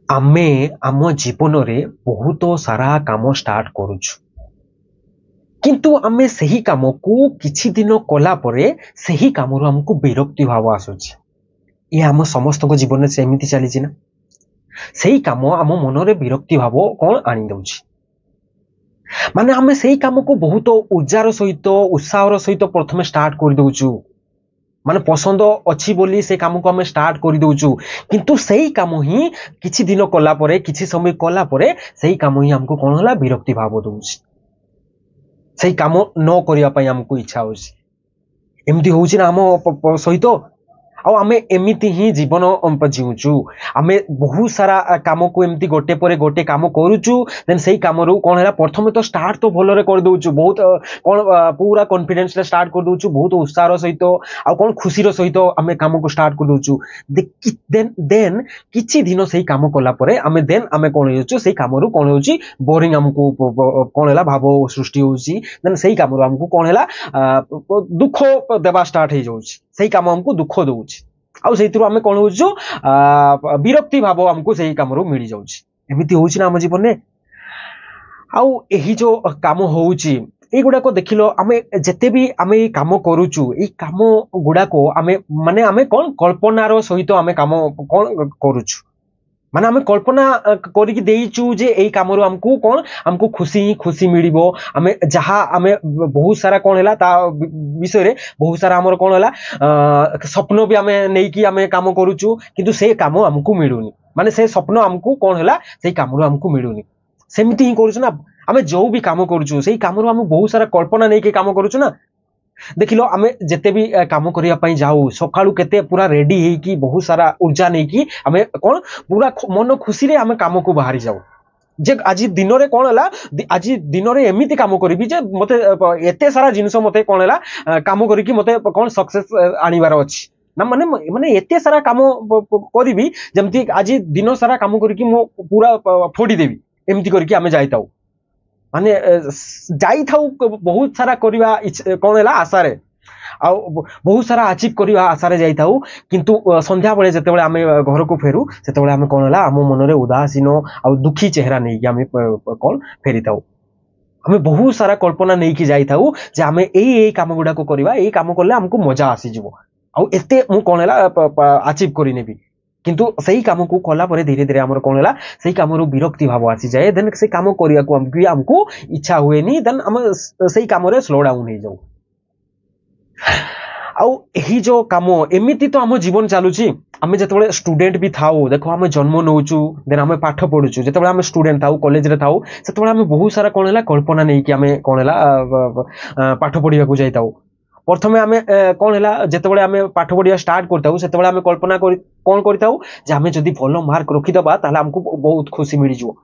आमे आम जीवन रे बहुत सारा काम स्टार्ट करूछु किंतु आमे सही काम को किछि दिन कला परे सही काम रो हमको विरक्ति भाव आसुछि। ये आम समस्त को जीवन में सेमिति चली ना सही काम आम मन रे विरक्ति भाव कौन आनी दउछि माने आमे सही काम को बहुत ऊर्जार सहित उत्साह सहित प्रथमे स्टार्ट कर दउछु माने पसंद अच्छी बोली से काम को हमें स्टार्ट कर दउछु किंतु सही काम ही किछि दिन कला परे किछि समय कला परे सही काम ही हमको कौन होला विरक्ति भाव दउछि सही काम न करिया पई हमको इच्छा होछि एमती होछि ना हम सहित आमे एमिति ही जीवन जीवुछु आमे बहुत सारा काम को एमती गोटे परे गोटे काम करूछु देन सही काम रो कोन हैला प्रथमे तो स्टार्ट तो भलो रे कर दउछु बहुत कोन पूरा कॉन्फिडेंस ले स्टार्ट कर दउछु बहुत उत्साह सहित आ कोन खुशी रो सहित आमे काम को स्टार्ट कर दउछु देन किछि दिन सही काम कला परे आमे देन आमे कोन होछु सही काम रो कोन होछि बोरिंग हमको कोन हैला भाव सृष्टि होछि देन सही काम रो हमको कोन हैला दुख देबा स्टार्ट हे जाउछि सही काम हमको दुख दउछि आउ सेहितरु आमे कोन होछु विरक्ति भाव हमको सही काम रो मिली जाउछि एमिति होछि ना हम जीवन में आउ एही जो काम होउछि ए गुडा को देखिलो आमे जते भी आमे काम करूछु ए काम गुडा को आमे माने आमे कोन कल्पना रो सहित आमे काम कोन करूछु माने आमे कल्पना करिकि देइछु जे एई काम रो हमको खुशी खुशी मिलिबो आमे जहा आमे बहुत सारा कोन हैला ता विषय रे बहुत सारा हमर कोन हैला स्वप्न भी आमे नै कि आमे काम करूछु किंतु से काम हमको मिलुनी माने से स्वप्न हमको कोन हैला सेई काम रो हमको मिलुनी सेमिति ही करूछु ना आमे जो भी काम करूछु सेई काम रो हम बहुत सारा कल्पना नै कि काम करूछु ना देखिलो आमे जते भी काम करिया पई जाऊ सकाळू केते पूरा रेडी हे कि बहुत सारा ऊर्जा नै कि आमे कोन पूरा मन खुशी रे आमे काम को बाहरी जाऊ जे आज दिन रे कोन हला आज दिन रे एमिति काम करबी जे मते एते सारा जिंस मते कोन हला काम करी कि मते कोन सक्सेस आनिबार अछि ना माने माने एते सारा काम करबी जेमति आज दिन सारा काम करी कि मो पूरा फोड़ी देबी एमिति करी कि आमे जाइताऊ माने जाई थाऊ बहुत सारा करिवा कोन हैला आशा रे आ बहुत सारा अचीव करिवा आशा रे जाई थाऊ किंतु संध्या बेले जते बेले आमे घर को फेरू सेते बेले आमे कोन हैला हम मन रे उदासीन आ दुखी चेहरा नै कि आमे कोन फेरी थाऊ हमें बहुत सारा कल्पना नै कि जाई थाऊ जे आमे एई काम गुडा को करिवा एई काम करले हमको मजा आसी जिवो आ एते मु कोन हैला अचीव करि नेबी किंतु सही काम को कला परे धीरे धीरे हमर कोन हैला सही काम रो विरक्ति भाव आसी जाए देन से काम करिया को हमको इच्छा हुए नी देन हम सही काम रे स्लो डाउन हे जाऊ आउ एही जो काम एमिति तो हम जीवन चालुची आमे जतबे स्टूडेंट भी थाऊ देखो आमे जन्म नउचू देन आमे पाठ पढुचू जतबे आमे स्टूडेंट थाऊ कॉलेज रे थाऊ सेतबे आमे बहुत सारा कोन हैला कल्पना नै कि आमे कोन हैला पाठ पढिया को जाई थाऊ प्रथमे आमे कोन हैला जतबे आमे पाठ पढिया स्टार्ट करताऊ सेतबे आमे कल्पना करी कोन करताऊ जे आमे जदी भलो मार्क रखि दबा ताले हमको बहुत खुशी मिली जो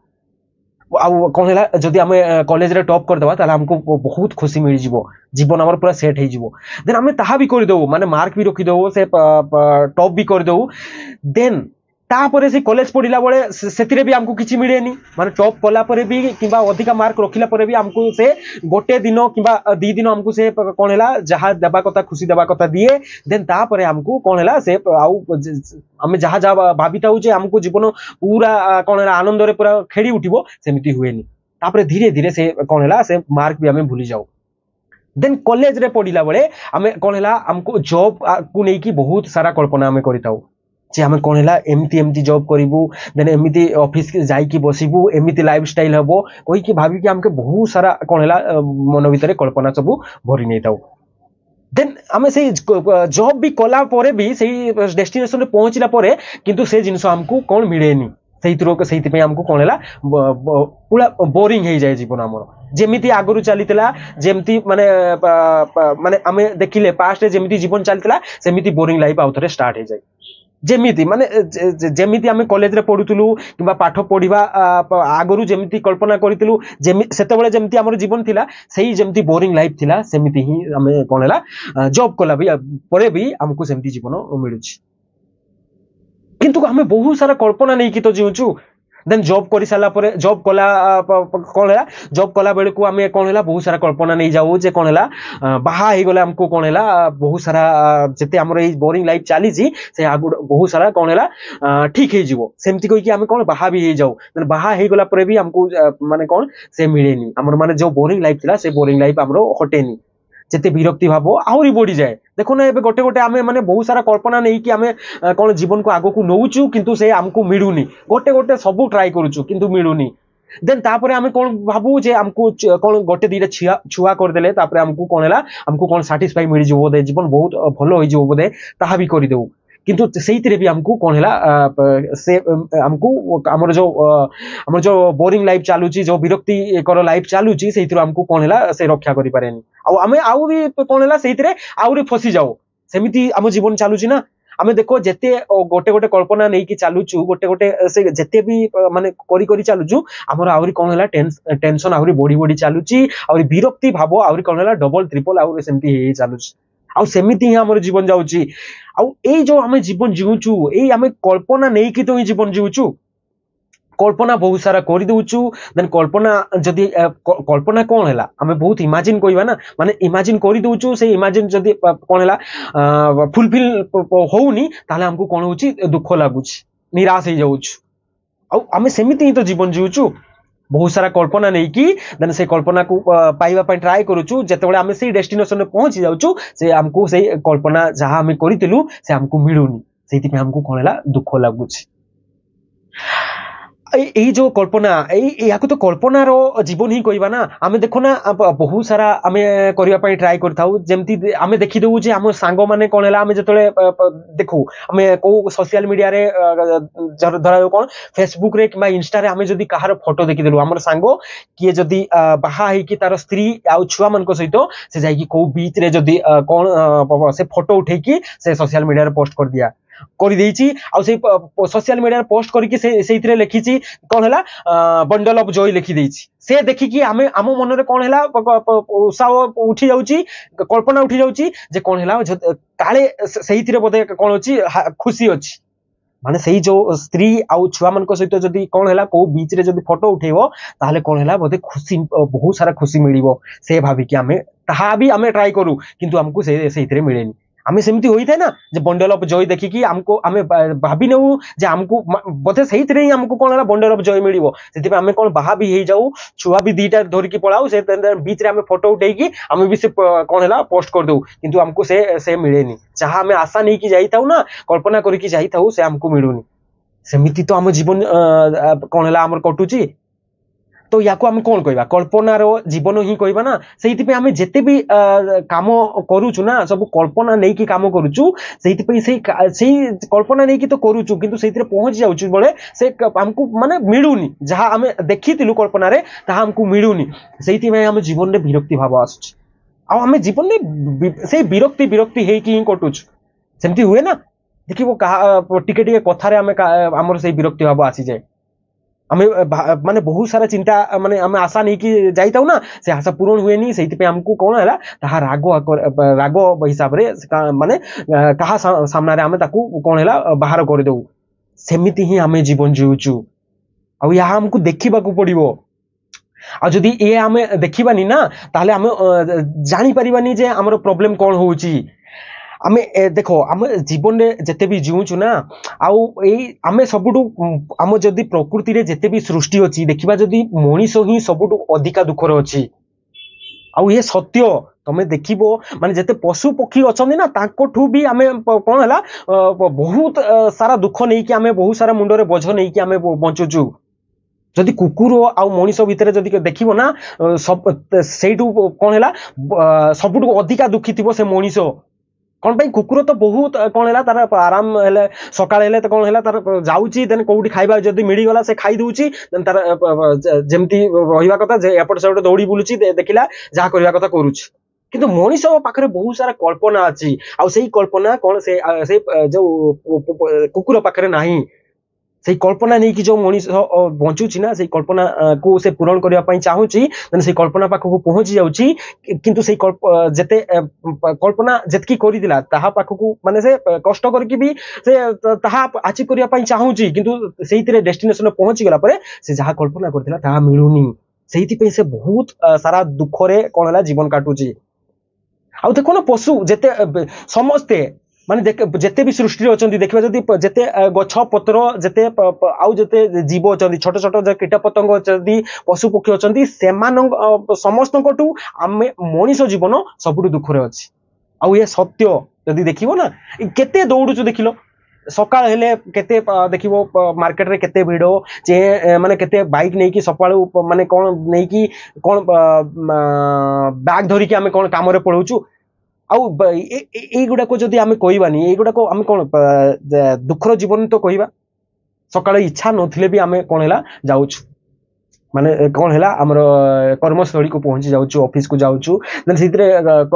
आ कोन हैला जदी आमे कॉलेज रे टॉप कर दबा ताले हमको बहुत खुशी मिली जिवो जीवन हमर पूरा सेट हे जिवो देन आमे ताहा भी कर दऊ माने मार्क भी रखि दऊ से टॉप भी कर दऊ देन तापरे से कॉलेज पढ़िला बेले सेतिरे भी हमको किछि मिलेनी माने टॉप कला परे भी किबा अधिका मार्क रखिला परे भी हमको से गोटे दिन किबा दी दिन हमको से कोन हैला जहा देबा कथा खुशी देबा कथा दिए देन तापरे हमको कोन हैला से आउ हमें जहा जा भाबिताउ जे हमको जीवन पूरा कोन हैला आनंद रे पूरा खेड़ी उठिबो सेमिति हुएनी तापरे धीरे धीरे से कोन हैला से मार्क भी हमें भूली जाऊ देन कॉलेज रे पढ़िला बेले हमें कोन हैला हमको जॉब को नै कि बहुत सारा कल्पना हमें करिताउ जे हमें कोन हैला एमती एमती जॉब करिवु देन एमती ऑफिस के जाई कि बसिबु एमती लाइफस्टाइल हबो कोई कि भाबी कि हमके बहुत सारा कोन हैला मन भीतर कल्पना सब भरी नै ताऊ देन हमें से जॉब भी कला परे भी सही डेस्टिनेशन रे पहुंचला परे किंतु से जिंस हमको कोन मिलेनी सेहित पे हमको कोन हैला पूरा बोरिंग हे जाय जीवन हमर जेमिति आगरु चलीतला जेमिति माने माने हमें देखिले पास्ट रे जेमिति जीवन चलीतला सेमिति बोरिंग लाइफ आउथरे स्टार्ट हे जाय जेमिति माने जेमिति हमें कॉलेज रे पढुतलु किबा पाठ पढिबा आगरु जेमिति कल्पना करितलु सेते बेले जेमिति हमर जीवन थिला सही जेमिति बोरिंग लाइफ थिला सेमिति ही हमें कोन हैला जॉब कला भी परे भी हमको सेमिति जीवन मिलुछि किंतु हमें बहुत सारा कल्पना नै कि तो जीवछु देन जॉब कर सारा पर जॉब कला कौन है जॉब कला बेल को आम कौन है बहुत सारा कल्पना नहीं जाऊ जे कौन है बाहा हो गले आमको कौन है बहुत सारा जिते आम बोरिंग लाइफ चली से आगु बहुत सारा कौन है ठीक हो सेमती कहीकि आम कौन बाहा भी हो जाऊ बाहा हो गला पर भी आमको माने कौन से मिलेनी आम माने जो बोरिंग लाइफ थिला से बोरिंग लाइफ आमर हटेनी जिते विरक्ति भाव आहरी बढ़ी जाए देखो ना गोटे गोटे आम माने बहुत सारा कल्पना नहीं कि आम कौन जीवन को आगो को नौचु किंतु से आमको मिलूनी गोटे गोटे सब ट्राई करूचु किंतु मिलूनी देन तापर आम कौन भाबू जे आमको कौन गोटे दीटा छुआ करदेले तापर आमको कौन है आमको कौन साटिस्फाई मिल जाव बोधे जीवन बहुत भल हो बोधे ताहा भी करदेऊ किंतु से भी आमको कौन है से आमको आमर जो बोरिंग लाइफ चलुची जो विरक्ति कर लाइफ चलुची से आमको कौन है से रक्षा करि पारेनी आम आउरी कौन है से आउरी फसी जाओ सेमिति आम जीवन चलुची ना आम देखो जिते गोटे गोटे कल्पना नहीं कि चलुचु गोटे गोटे से जिते भी माने करी करी चलुचु आमर आहरी कौन है टेंशन आहरी बढ़ी बढ़ी चलुची आहरी विरक्ति भाव आहरी कौन है डबल ट्रिपल आहरी सेमती चलुची आउ सेमिति ही आमर जीवन जाउची आउ ए जो आमे जीवन जीउचु ए आमे कल्पना नहीं कि तो ही जीवन जीउचु कल्पना बहुत सारा कर दउचु देन कल्पना जदि कल्पना कौन है आमे बहुत इमेजिन कहवा ना माने इमेजिन कर दउचु से इमेजिन जदि कौन है फुलफिल होउनी ताले हमको कौन होउची दुख लागुची निराश हो जाउछु आउ आमे सेमिति ही तो जीवन जीउचु बहुत सारा कल्पना नहीं कि देन से कल्पना को पाइबा पई ट्राई करूचु जेतेबेले आमे से डेस्टिनेशन में पहुंची जाउचु से हमको से कल्पना जहां हमें करितलु से हमको मिलुनी सेति पे हमको कोन हला दुख लागुची এই जो कल्पना या तो कल्पना रो जीवन ही कहवा ना आम देखो ना बहुत सारा आम करने ट्राए करमती आम देखीदे आम सांग मैंने कौन है आम जो देखू आम कौ सोशल मीडिया रे धरा कौन फेसबुक रे कि इंस्टा रे आम जदि कहार फोटो देखीदेलु आम सांग किए जदि बाहा होइकी तार स्त्री आउ छुआ मान सहित से जाइकी कौ बीच रे जदि कौन से फोटो उठेकी से सोशल मीडिया रे पोस्ट कर दिया कर देइची आ से सोशल मीडिया रे पोस्ट करके से लिखी कौन है बंडल ऑफ जॉय लिखी देइची से देखी कि आम आम मन रे कौन है उत्साह उठी जाउची कल्पना उठी जाउची जे कौन है काले से बोधे कौन अच्छी खुशी अच्छी माने सही जो स्त्री आउ छुआ मान सहित जदि कौन है को बीच रे जदि फोटो उठेबो ताहले कौन है बोधे खुशी बहुत सारा खुशी मिलिबो से भाविकी आमे ताहा भी आमे ट्राई करू किंतु हमको से मिलेनी आमे सेमती होई थाए ना जे बंडल ऑफ जॉय देखी कि हमको आमे भाबी नेउ जे हमको बोधे सही रे हमको कौन है बंडल ऑफ जॉय मिलिबो सेति पे आमे कौन बाहा भी हे जाऊ छुआ भी दीटा धर की पळाऊ से बीच रे आमे फोटो उठेई कि आमे भी से कौन है पोस्ट कर दऊ किंतु हमको से मिलेनी जहां आमे आशा नहीं कि जाई थाउ ना कल्पना करी कि जाई थाउ से हमको मिलुनी सेमिति तो आम जीवन कौन है आमर कटुची तो या को आम कौन कहवा कल्पनार जीवन ही कहवा ना से आम जिते भी काम करुचु ना सब कल्पना नहीं कि काम करुचु से कल्पना नहीं कि तो करुचु किंतु से पहुंची जाउछु बळे से हमको माने मिलुनी जहां आम देखिथिलु कल्पना रे ताहा हमको मिलुनी से आम जीवन रे विरक्ति भाव आसुची आ आम जीवन रे से विरक्ति विरक्ति हे कि कटुचु सेमती हुए ना देखिबो टिके टिके कथारे आम आमर से विरक्ति भाव आसी जाए आमे माने बहुत सारा चिंता माने आमे आशा नहीं कि जाइताऊ ना से आशा पूर्ण हुए नहीं से हमको कौन है ताहा राग हिसाब रे माने कहा सामना रे आमे ताकू कौन है बाहर कर देऊ सेमिति ही आमे जीवन जीउचु आ या हमको देखिबा को पड़िबो आ जदि ए आमे देखिबानी ना ताहले आमे जानि परिबानी जे हमर प्रॉब्लम कौन होउची आमे देखो आम जीवन रे जेते भी जीउछु ना आउ आमे सबुटु आम जदि प्रकृति रे जेते भी सृष्टि अछि देखिबा जदि मनीष ही सबुटु अधिका दुखर अछि आउ ये सत्य तमे देखिबो माने जेते पशु पक्षी अछंदी ना ताकोठु भी आमे कोन हला बहुत सारा दुख नै कि आमे बहुत सारा मुंडो रे बोझ नै कि आमे बंचुचु जदि कुकुर आउ मनीष भितर जदि देखिबो ना सब सेइटु कोन हला सबुटु अधिका दुखी थिबो से मनीष कौन पाई कुकुर तो बहुत कौन है तार आराम है सकाळ हेले तो कौन है तार जाउची देन कोउठी खाइबा जदी मिली गला से खाई दउची देन तार जेमती रहिबा कथा जे एपट सेपट दौड़ी बुलुची देखिला जा करबा कथा करूची किंतु मनीष पाखरे बहुत सारा कल्पना अछि आ सेही कल्पना कौन से जो कुकुर पाखरे नाही से कल्पना नहीं कि जो मनीष बंचुची ना से कल्पना को से पूरण करने पाई चाहूची से कल्पना पाखक पहुंची जाउची किंतु से जेते कल्पना जेतकी करिदिला ताहा पाखक माने से कष्ट करके भी से ताहा अचीव करने पाई चाहूची किंतु सेहितरे डेस्टिनेशन पहुंची गला परे से जहा कल्पना करथिला ताहा मिलुनी सेहिति पे से बहुत सारा दुख रे कोन हला जीवन काटुची आ देखो ना पशु जेते समस्ते माने जेते भी सृष्टि अछंती देखबा जदी जेते गछ पत्र जेते आउ जेते जीव अछंती छोट छोट जे कीट पतंग अछंती पशु पक्षी अछंती सेमान समस्त कोटू आमे मनीष जीवन सबुठु दुख रे अछि आउ ये सत्य जदी देखिबो ना केते दौड़ुछु देखिलो सकाळ हेले केते देखिबो मार्केट रे केते भिड़ जे माने केते बाइक नै कि सकाळू माने कोन नै कि कोन बैग धरि कि आमे कोन काम रे पळौछु आउ ए गुडा को जदी आमे कहबानी ए गुडा को आमे कोन दुखर जीवन तो कहबा सकाळ इच्छा नथिले भी आमे कोन हैला जाउछु माने कोन हैला हमर कर्मस्थली को पहुंची जाउछु ऑफिस को जाउछु देन सितरे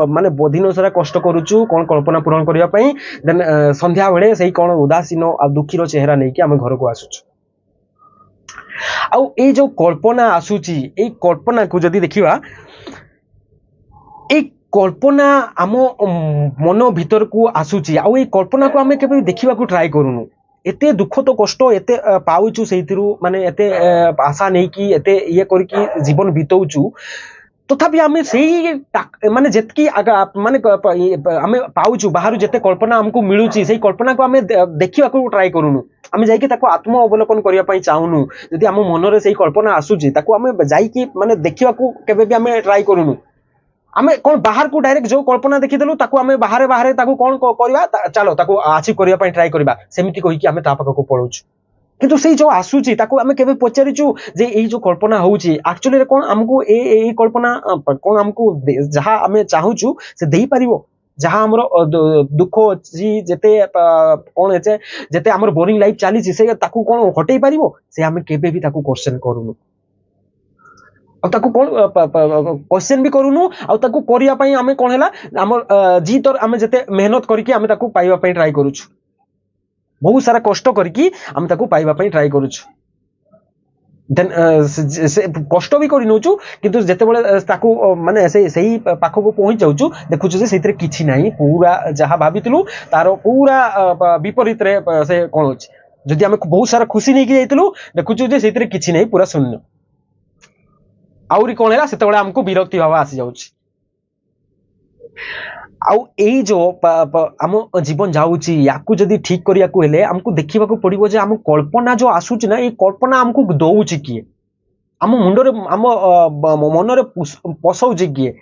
माने दिन सारा कष्ट करूछु कोन कल्पना पूर्ण करिया पई देन संध्या बेले सेही कोन उदासीन आ दुखीर चेहरा नै कि आमे घर को आसुछु आउ ए जो कल्पना आसुची ए कल्पना को जदी देखिबा ए कल्पना आम मन भीतर को आसुची आउ ए कल्पना को आमे केबे देखिबा को ट्राई करूनु एते दुख तो कष्ट एते पाउछु सेहितिरु माने एते आशा नै कि एते ये करकी जीवन बितौछु तथापि आमे सेही माने जेतकी माने आमे पाउछु बाहरु जेते कल्पना हमको मिलुची सेही कल्पना को आमे देखिबा को ट्राई करूनु आमे जाई कि ताको आत्म अवलोकन करिया पई चाहुनु जदि हम मन रे सेही कल्पना आसुची ताको आमे जाई कि माने देखिबा को केबे भी आमे ट्राई करूनु आमे कोन बाहर को डायरेक्ट जो कल्पना देखि देलु ताको आमे बाहरे बाहरे ताको कोन करबा चलो ताको अचीव करिया पई ट्राई करबा सेमिति कहि कि आमे ता पाखको पळौछु किंतु सेही जो आसुची ताको आमे केबे पचारिचु जे एई जो कल्पना होउची एक्चुअली कोन हमको ए कल्पना कोन हमको जहा आमे चाहूछु से देई परिबो जहा हमर दुख जी जेते कोन हेचे जेते हमर बोरिंग लाइफ चाली छी से ताको कोन हटेई परिबो से आमे केबे भी ताको क्वेश्चन करूनु आ ताको कोन क्वेश्चन भी करूनु आ ताको करिया पई आमे कोन हैला हमर जी तोर आमे जेते मेहनत करके आमे ताको पाइबा पई ट्राई करूछु बहुत सारा कष्ट करके आमे ताको पाइबा पई ट्राई करूछु देन कष्ट भी करि नउछु किंतु जेते बेले ताको माने सेही पाखो को पहुंच जाउछु देखुछु जे सेतिरे किछि नाही पूरा जहा भाबितलु तारो पूरा विपरीत रे से कोन होछि जदि आमे बहुत सारा खुशी नै कि जाइतलु देखुछु जे सेतिरे किछि नाही पूरा शून्य आउरी कोन हैला सेते बेले हमको विरक्ति भाव आसी जाउछि आउ एई जो हम जीवन जाउछि याकू जदि ठीक करिया को हेले हमको देखिबा को पड़िबो जे हम कल्पना जो आसुछि ना ए कल्पना हमको दउछि किए हम मुंडरे हम मनरे पसौछि किए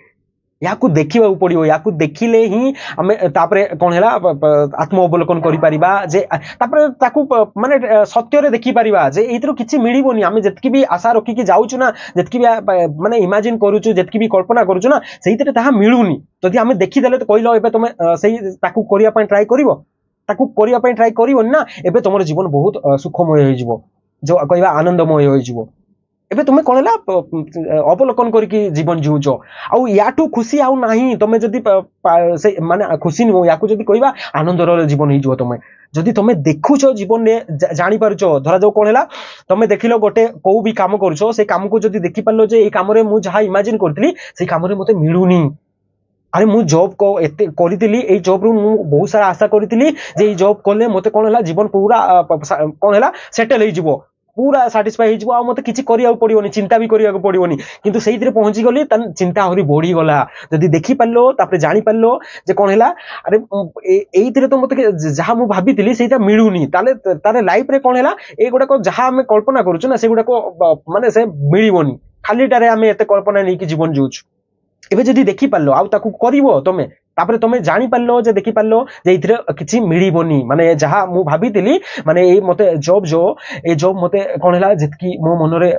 याकू देखिबा पड़िबो याकू देखिले ही हम तापरे कोन हैला आत्म अवलोकन करि परिबा जे तापरे ताकू माने सत्य रे देखि परिबा जे एइतरो किछि मिलिबोनी हम जेतकी भी आशा रखि कि जाउछु ना जेतकी भी माने इमेजिन करूछु जेतकी भी कल्पना करूछु ना सेइतरे ताहा मिलुनी जदि हम देखि देले तो कहिलो एबे तमे सेही ताकू करिया पई ट्राई करिवो ताकू करिया पई ट्राई करिवोनी ना एबे तमरो जीवन बहुत सुखमय होई जिवो जो कहबा आनंदमय होई जिवो एबे तुमे कोन हला अवलोकन करके जीवन जीउछो आउ याटू खुशी आउ नाही तमे जदी से माने खुशी नो याकू जदी कहबा आनंदर जीवन होई जिवो तमे जदी तमे देखुछो जीवन ने जानि पारुछो धरा जो कोन हला तमे देखिलो गोटे को भी काम करूछो से काम को जदी देखि पालो जे ए काम रे मु जहा इमेजिन करथली से काम रे मते मिलुनी अरे मु जॉब को एते करितली ए जॉब रु मु बहुत सारा आशा करितली जे ए जॉब करले मते कोन हला जीवन पूरा कोन हला सेटल होई जिवो पूरा सैटिस्फाई हो आ मते किछि करिया पड़ियोनी चिंता भी करिया पड़ियोनी किंतु सेहितरे पहुंची गली तन चिंता होरी बढ़ी गला जदी देखि पालो तापरे जानि पालो जे कोन हैला अरे एइतरे तो मते जहा मु भाबितली सेटा मिलुनी ताले लाइफ रे कोन हैला ए गुडा को जहा हम कल्पना करूछु ना से गुडा को माने से मिलिबोनी खालीटारे हम एते कल्पना नै कि जीवन जीउछु एबे जदी देखि पालो आ ताकू करिवो तमे तापरे तमे जानि पालो जे देखि पालो जे इथरे किछि मिलिबोनी माने जहा मु भाबितली माने ए मते जॉब मते कोन हैला जेतकी मो मनरे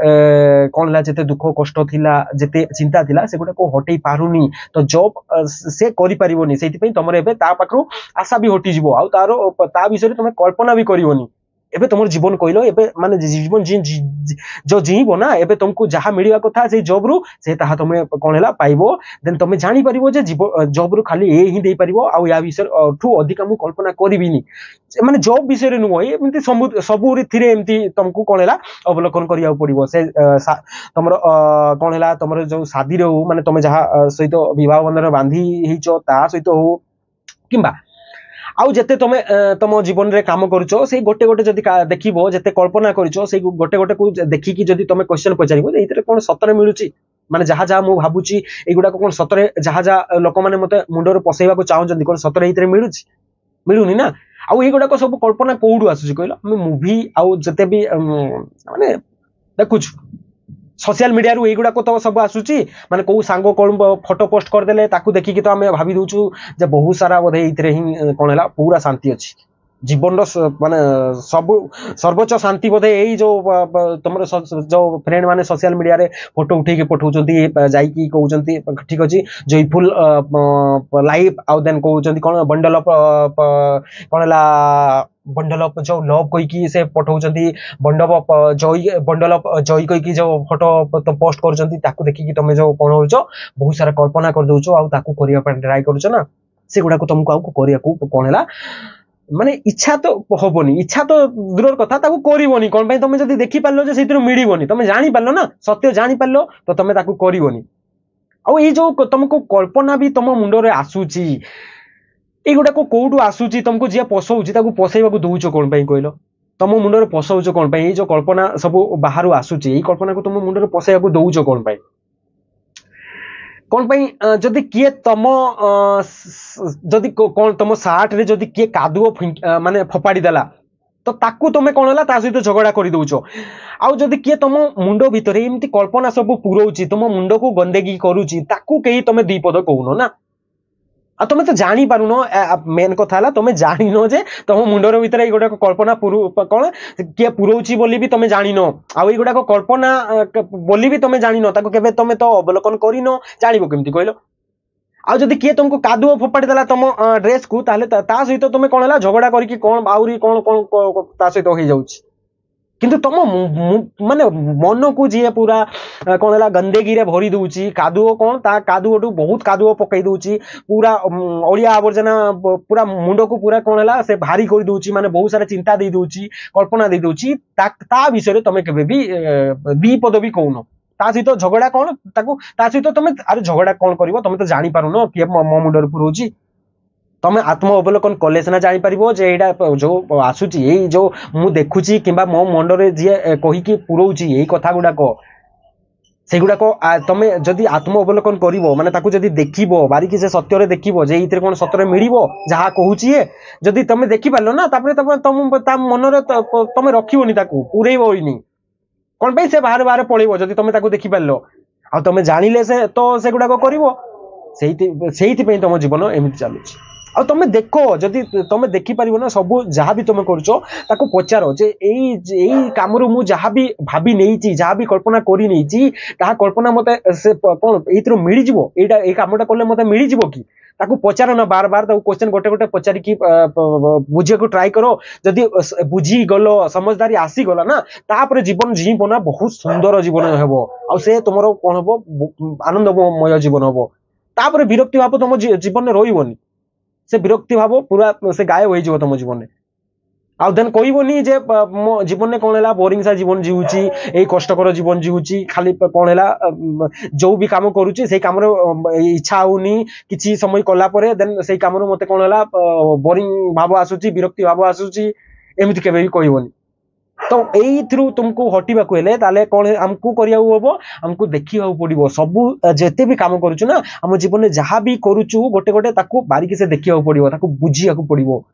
कोन हैला जेते दुख कष्ट थिला जेते चिंता थिला से गुडा को हटेई पारुनी तो जॉब से करि परिबोनी सेति पई तमरे एबे ता पाखरु आशा भी हटि जिवो आ तारो ता विषय रे तमे कल्पना भी करिवोनी एबे तुम जीवन कहल एबे माने जीवन जो जीव ना एबे तुमको जहाँ मिलवा कथा से जॉब रु से ताहा तुम कौन है पाइबो देन तुम जानी परिबो जे जॉब रु खाली ए ही दे परिबो आ या विषय ठू अधिक मु कल्पना करिबिनी माने जॉब विषय रे नुह एमती सबु थिरे एमती तुमको कौन है अवलोकन करिया पड़िबो से तुमर कौन है तुमर जो शादी रे हो माने तुम जहाँ सहित विवाह बंधन बांधी हिचो ता सहित हो किंबा आउ जते तुम तुम जीवन रे काम करूचो से गोटे गोटे जदि देखिबो जते कल्पना करिचो से गोटे गोटे को देखिकी जदि तुम क्वेश्चन पचारिबो एइतरे कोन सतरे मिलुची माने जहा जहा मु भाबुची एगुडा कोन सतरे जहा जहा लोक माने मते मुंडर पसेइबा को चाहउचंदी कोन सतरे एइतरे मिलुची मिलुनी ना आउ एगुडा को सब कल्पना कोउडु आसुची कहलो हम मूवी आउ जते भी माने देखुछ सोशल मीडिया रु एगुडा को तो सब आसुची माने को सांगो कोन फोटो पोस्ट कर देले ताकू देखि कि तो हमें भाबी दोछु जे बहुत सारा बोधे इतरे ही कोन हला पूरा शांति अछि जीवन माने सब सर्वोच्च शांति बोधे यही जो तुम जो फ्रेंड माने सोशल मीडिया रे फोटो उठे के पठाउचंती जाई कहउचंती ठीक अछि जयफुल लाइफ आउ देन कहउचंती कोन बंडल ऑफ कोन हला बंडल ऑफ जो लव कोई की से पठाउचंती बंडल ऑफ जॉय कोई की जो फोटो तो पोस्ट करचंती ताकू देखि कि तुम जो कोन होचो बहुत सारा कल्पना कर दोचो आउ ताकू करिया पर ट्राई करचो ना से गुडा को तुमको आउ करिया को कोन हला माने इच्छा तो हबनी इच्छा तो दूर कथा ताकू करिवनी कोन पई तुम जदी देखि पालो जे सेतिर मिलिवनी तुम जानि पालो ना सत्य जानि पालो तो तुम ताकू करिवनी आ ए जो तुमको कल्पना भी तुम मुंडो रे आसुची एगुडा को कोउटु आसुची तुमको जे पसौची ताकू पसेइबा को दोउचो कोन पई कहलो तुम मुंडो रे पसौचो कोन पई ए जो कल्पना सब बाहरु आसुची ए कल्पना को तुम मुंडो रे पसेइबा को दोउचो कोन पई कौन जदि किए तुम जदि कौन तुम सार्ट रे जदि किए कादुओ माने फोपाड़ी देला तो ताकू तुम कौन है ता सहित झगड़ा कर दउचो आउ जदि किए तुम मुंडो भितर एमती कल्पना सब पुरौची तुम मुंड को गंदेगी करूची ताकू कहीं तुम दी पद कहून ना आ तुम तो जानी पारुन मेन कथा है तुम जान जे तुम मुंडर भितर गोटे कल्पना कौन किए पुरौची बोली भी तुम जान आउ गुड़ाक कल्पना बोली भी तुम जान केबे तुम तो अवलोकन करिनो जानिबो केमती कहलो आउ जदि किए तुमको कादुओ फोपाड़ी देला तुम ड्रेस को ताले ता सहित तुम कौन है झगड़ा करके कौन आउरी कौन कौन ता सहित हो जाउची किंतु तुम माने मन को जी पूरा कौन है गंदेगी रे भरी दूची कादुओ कौन ता कादुओ बहुत कादुओ पकई दूची पूरा ओलिया आवर्जना पूरा मुंड को पूरा कौन है से भारी कर दूची माने बहुत सारा चिंता दे दूची कल्पना दे दूची ता विषय तुम केबे भी दी पद भी कहून ता सहित झगड़ा कौन ताकू ता सहित तुम अरे झगड़ा कौन करिवो तुम तो जानि पारुनो कि मो मुंडर पुरौची तुम आत्म अवलोकन कले सिना जानी पारिबो जे एडा जो आसुची ए जो मु देखुची किंबा मो मंडरे जे कहि कि पुरौची एई कथा गुडा को सेगुडा को तुम जदि आत्म अवलोकन करिवो माने ताकू जदि देखिबो बारीकी से सत्य रे देखिबो जे इतरे कोन सत्य रे मिलिबो जहा कहूची ए जदि तुम देखि पालो ना तापरे तुम ता मन रे तुम रखिबोनी ताकू पुरैबोनी कोन पे से बाहर बाहर पळेबो जदि तुम ताकू देखि पालो आ तुम जानिले से तो सेगुडा को करिवो सेहिति पे तुम जीवन एमिति चालुची आ तुम देखो जदि तुम देखि पारिबो ना सब जहाँ भी तुम करूचो ताको पचारो जे एई कामरु मु जहाँ भी भाबी नेइची जहाँ भी कल्पना करी नेइची ता कल्पना मते से कोन एइतरो मिली जिवो एटा ए कामटा करले मते मिली जिवो कि ताको पचारो ना बार बार ताको क्वेश्चन गोटे गोटे पचारि कि बुझे को ट्राई करो जदि बुझी गलो समझदारी आसी गला ना तापर जीवन जीवो ना बहुत सुंदर जीवन हेबो आ से तुमरो कोन हेबो आनंदमय जीवन हेबो तापर विरक्ति भाव तुम जीवन में रहीबनी से विरक्ति भाव पूरा से गायब हो तुम जीवन में आउ देन कहबनी जे मो जीवन में कौन है बोरिंग सा जीवन जीवुची ए कष्टकर जीवन जीवुची खाली कौन है जो भी काम करुची से काम इच्छा होनी किसी समय कला परे देन से काम मते कौन है बोरिंग भाव आसुची विरक्ति भाव आसुची एमती केबे भी कहबनी तो यही थ्रू तुमको हटिबा को हेले ताले कौन हमको करिया होबो हमको देखिबा पड़िबो सब जेते भी काम करूछु ना हम जीवन में जहाँ भी करूछु गोटे गोटे ताकू बारीकी से देखिबा पड़िबो ताकू बुझिया को पड़िबो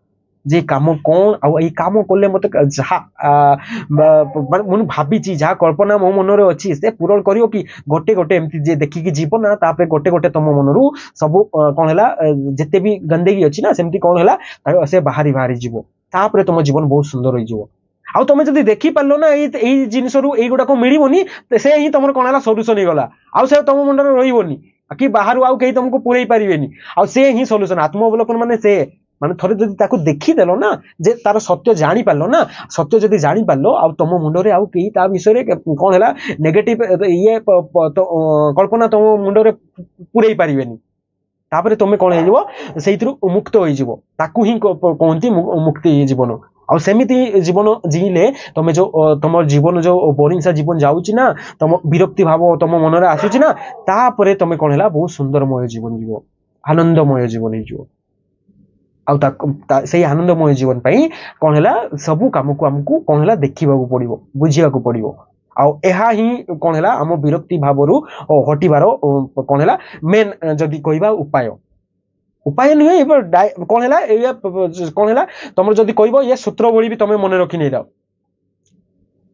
जे काम कौन आ ए काम करले मते जहाँ मन भाबीची जहाँ कल्पना मो मन रे अछि से पूरण करियो कि गोटे गोटे एमती जे देखि कि जीवन ना तापरे गोटे गोटे तुम मनरु सब कौन हैला जेते भी गंदेगी अछि ना सेमती कौन हैला से बाहरी बाहरी जीवो तापरे तुम जीवन बहुत सुंदर होई जीवो आ तुम जदि देखि पारलो ना एई जिनिस रु एई गुडा को मिलिबोनी से ही तुमर कोन हला सॉल्यूशन हे गला आ से तुम मुंडर रहिबोनी कि बाहर आउ कहीं तुमको पुरई पारिबेनी आ से ही सॉल्यूशन आत्म अवलोकन माने से ମାନେ ଥରେ ଯଦି ତାକୁ ଦେଖିଦେଲ ନା ଯେ ତାର ସତ୍ୟ ଜାଣିପାରିଲ ନା, ସତ୍ୟ ଯଦି ଜାଣିପାରିଲ ଆଉ ତମ ମୁଣ୍ଡରେ ଆଉ କେହି ତା ବିଷୟରେ କଣ ହେଲା ନେଗେଟିଭ ଇଏ କଳ୍ପନା ତମ ମୁଣ୍ଡରେ ପୁରେଇ ପାରିବେନି, ତାପରେ ତମେ କଣ ହେଇଯିବ ସେଇଥିରୁ ମୁକ୍ତ ହେଇଯିବ। ତାକୁ ହିଁ କହନ୍ତି ମୁକ୍ତି ଜୀବନ। ଆଉ ସେମିତି ଜୀବନ ଜିଇଲେ ତମେ ଯୋଉ ତମ ଜୀବନ ଯୋଉ ବୋରିଂସା ଜୀବନ ଯାଉଛି ନା, ତମ ବିରକ୍ତି ଭାବ ତମ ମନରେ ଆସୁଛି ନା, ତାପରେ ତମେ କଣ ହେଲା ବହୁତ ସୁନ୍ଦରମୟ ଜୀବନ ଯିବ, ଆନନ୍ଦମୟ ଜୀବନ ହେଇଯିବ। ଆଉ ସେଇ ଆନନ୍ଦମୟ ଜୀବନ ପାଇଁ କଣ ହେଲା ସବୁ କାମକୁ ଆମକୁ କଣ ହେଲା ଦେଖିବାକୁ ପଡିବ, ବୁଝିବାକୁ ପଡିବ। ଆଉ ଏହା ହିଁ କଣ ହେଲା ଆମ ବିରକ୍ତି ଭାବରୁ ହଟିବାର କଣ ହେଲା ମେନ୍ ଯଦି କହିବା ଉପାୟ। ଉପାୟ ନୁହେଁ ଏବେ କଣ ହେଲା ଏଇଆ କଣ ହେଲା ତମର ଯଦି କହିବ ଇଏ ସୂତ୍ର ଭଳି ବି ତମେ ମନେ ରଖି ନେଇଯାଅ।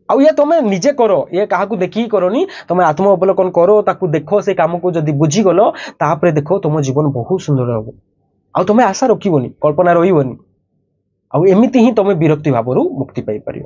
ଆଉ ଇଏ ତମେ ନିଜେ କର, ଇଏ କାହାକୁ ଦେଖିକି କରନି, ତମେ ଆତ୍ମ ଅବଲୋକନ କର, ତାକୁ ଦେଖ, ସେ କାମକୁ ଯଦି ବୁଝିଗଲ ତାପରେ ଦେଖ ତମ ଜୀବନ ବହୁତ ସୁନ୍ଦର ହବ। ଆଉ ତମେ ଆଶା ରଖିବନି, କଳ୍ପନା ରହିବନି। ଆଉ ଏମିତି ହିଁ ତମେ ବିରକ୍ତି ଭାବରୁ ମୁକ୍ତି ପାଇପାରିବ।